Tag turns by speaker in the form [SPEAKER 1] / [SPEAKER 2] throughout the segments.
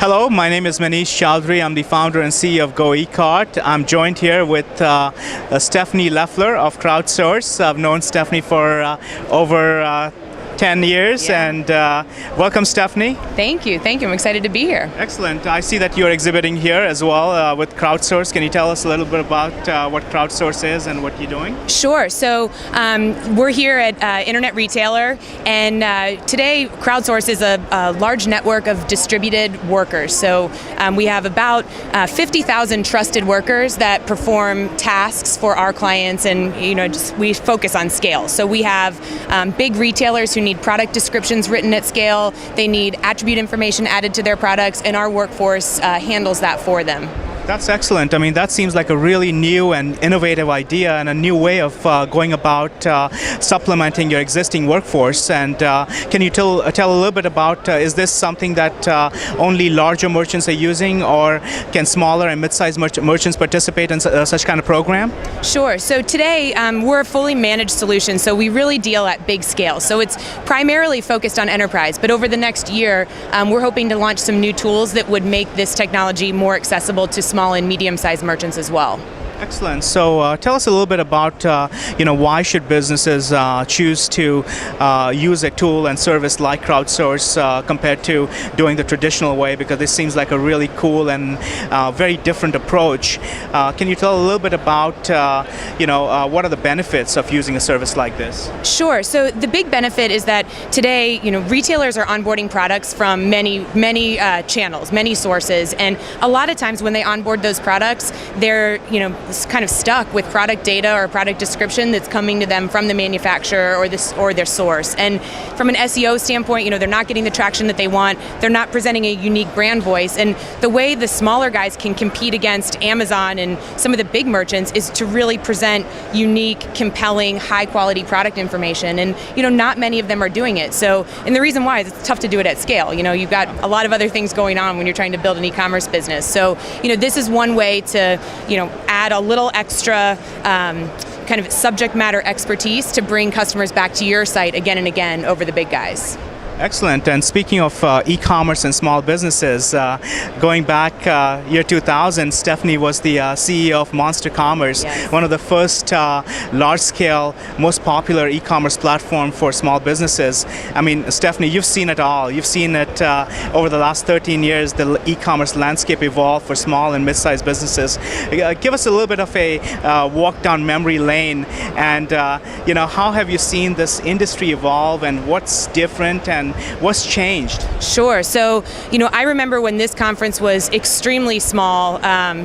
[SPEAKER 1] Hello, my name is Manish Chaudhary. I'm the founder and CEO of GoEcart. I'm joined here with Stephanie Leffler of CrowdSource. I've known Stephanie for over 10 years, and welcome, Stephanie.
[SPEAKER 2] Thank you. I'm excited to be here.
[SPEAKER 1] Excellent. I see that you're exhibiting here as well with CrowdSource. Can you tell us a little bit about what CrowdSource is and what you're doing?
[SPEAKER 2] Sure. So we're here at Internet Retailer, and today CrowdSource is a large network of distributed workers. So we have about 50,000 trusted workers that perform tasks for our clients, and we focus on scale. So we have big retailers who need product descriptions written at scale. They need attribute information added to their products, and our workforce handles that for them.
[SPEAKER 1] That's excellent. I mean, that seems like a really new and innovative idea and a new way of going about supplementing your existing workforce. And can you tell a little bit about, is this something that only larger merchants are using, or can smaller and mid-sized merchants participate in such kind of program?
[SPEAKER 2] Sure. So today we're a fully managed solution, so we really deal at big scale. So it's primarily focused on enterprise, but over the next year we're hoping to launch some new tools that would make this technology more accessible to small and medium-sized merchants as well.
[SPEAKER 1] Excellent. So tell us a little bit about why should businesses choose to use a tool and service like CrowdSource compared to doing the traditional way, because this seems like a really cool and very different approach. Can you tell a little bit about what are the benefits of using a service like this?
[SPEAKER 2] Sure. So the big benefit is that today retailers are onboarding products from many channels, many sources, and a lot of times when they onboard those products, they're kind of stuck with product data or product description that's coming to them from the manufacturer or their source. And from an SEO standpoint, they're not getting the traction that they want. They're not presenting a unique brand voice. And the way the smaller guys can compete against Amazon and some of the big merchants is to really present unique, compelling, high-quality product information. And not many of them are doing it. So, and the reason why is it's tough to do it at scale. You've got a lot of other things going on when you're trying to build an e-commerce business. So, this is one way to, add a little extra kind of subject matter expertise to bring customers back to your site again and again over the big guys.
[SPEAKER 1] Excellent. And speaking of e-commerce and small businesses, going back year 2000, Stephanie was the CEO of Monster Commerce,
[SPEAKER 2] yes.
[SPEAKER 1] One of the first large-scale, most popular e-commerce platform for small businesses. I mean, Stephanie, you've seen it all. You've seen it over the last 13 years, the e-commerce landscape evolve for small and mid-sized businesses. Give us a little bit of a walk down memory lane, and how have you seen this industry evolve, and what's different and what's changed?
[SPEAKER 2] Sure. So, I remember when this conference was extremely small.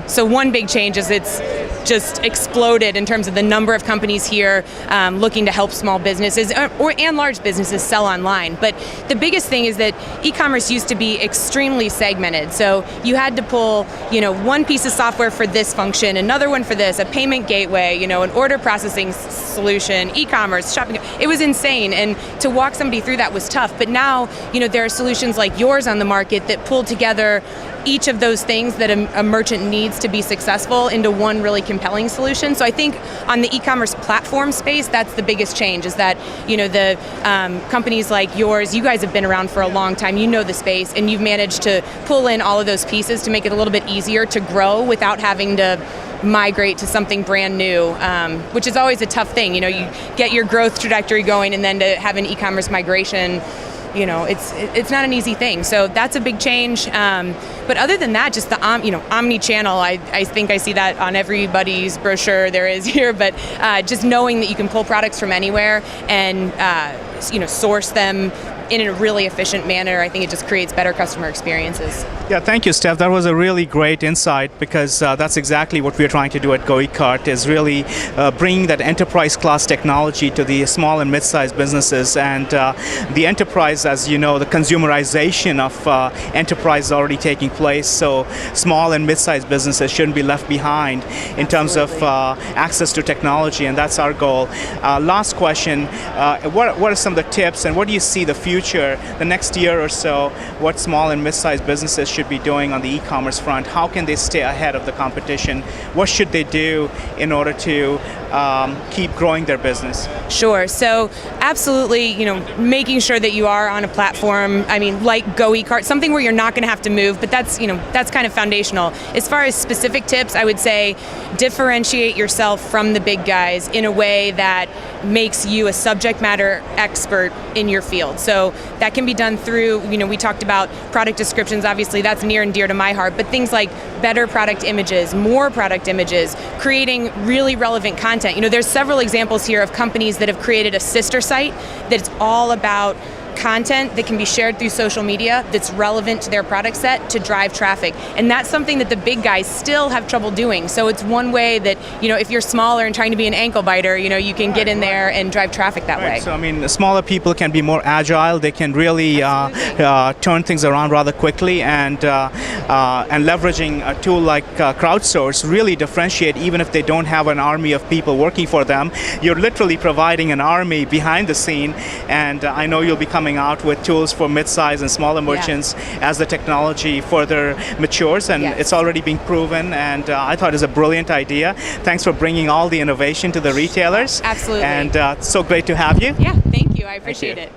[SPEAKER 2] So one big change is it's just exploded in terms of the number of companies here looking to help small businesses and large businesses sell online. But the biggest thing is that e-commerce used to be extremely segmented. So you had to pull, one piece of software for this function, another one for this, a payment gateway, an order processing solution, e-commerce, shopping. It was insane, and to walk somebody through that was tough. But now, there are solutions like yours on the market that pull together each of those things that a merchant needs to be successful into one really compelling solution. So I think on the e-commerce platform space, that's the biggest change, is that, the companies like yours, you guys have been around for a long time, you know the space, and you've managed to pull in all of those pieces to make it a little bit easier to grow without having to migrate to something brand new, which is always a tough thing. You get your growth trajectory going, and then to have an e-commerce migration, it's not an easy thing. So that's a big change. But other than that, just the omni-channel, I think I see that on everybody's brochure there is here. But just knowing that you can pull products from anywhere and source them in a really efficient manner, I think it just creates better customer experiences.
[SPEAKER 1] Yeah, thank you, Steph. That was a really great insight, because that's exactly what we're trying to do at GoEcart, is really bringing that enterprise class technology to the small and mid-sized businesses. And the enterprise, as you know, the consumerization of enterprise is already taking place, so small and mid-sized businesses shouldn't be left behind in terms of access to technology, and that's our goal. Last question, what are some of the tips, and what do you see the future future, the next year or so, what small and mid-sized businesses should be doing on the e-commerce front? How can they stay ahead of the competition? What should they do in order to keep growing their business?
[SPEAKER 2] Sure. So absolutely, making sure that you are on a platform, like GoEcart, something where you're not going to have to move, but that's kind of foundational. As far as specific tips, I would say differentiate yourself from the big guys in a way that makes you a subject matter expert in your field. So that can be done through, we talked about product descriptions, obviously that's near and dear to my heart, but things like better product images, more product images, creating really relevant content. There's several examples here of companies that have created a sister site that's all about content that can be shared through social media that's relevant to their product set to drive traffic. And that's something that the big guys still have trouble doing. So it's one way that, if you're smaller and trying to be an ankle biter, you can get in there and drive traffic that way.
[SPEAKER 1] So, the smaller people can be more agile. They can really turn things around rather quickly, and leveraging a tool like CrowdSource really differentiate even if they don't have an army of people working for them. You're literally providing an army behind the scene, and I know you'll be coming out with tools for mid-size and smaller merchants as the technology further matures, and it's already being proven, and I thought it was a brilliant idea. Thanks for bringing all the innovation to the retailers.
[SPEAKER 2] Absolutely.
[SPEAKER 1] And it's so great to have you.
[SPEAKER 2] Yeah, thank you. I appreciate it.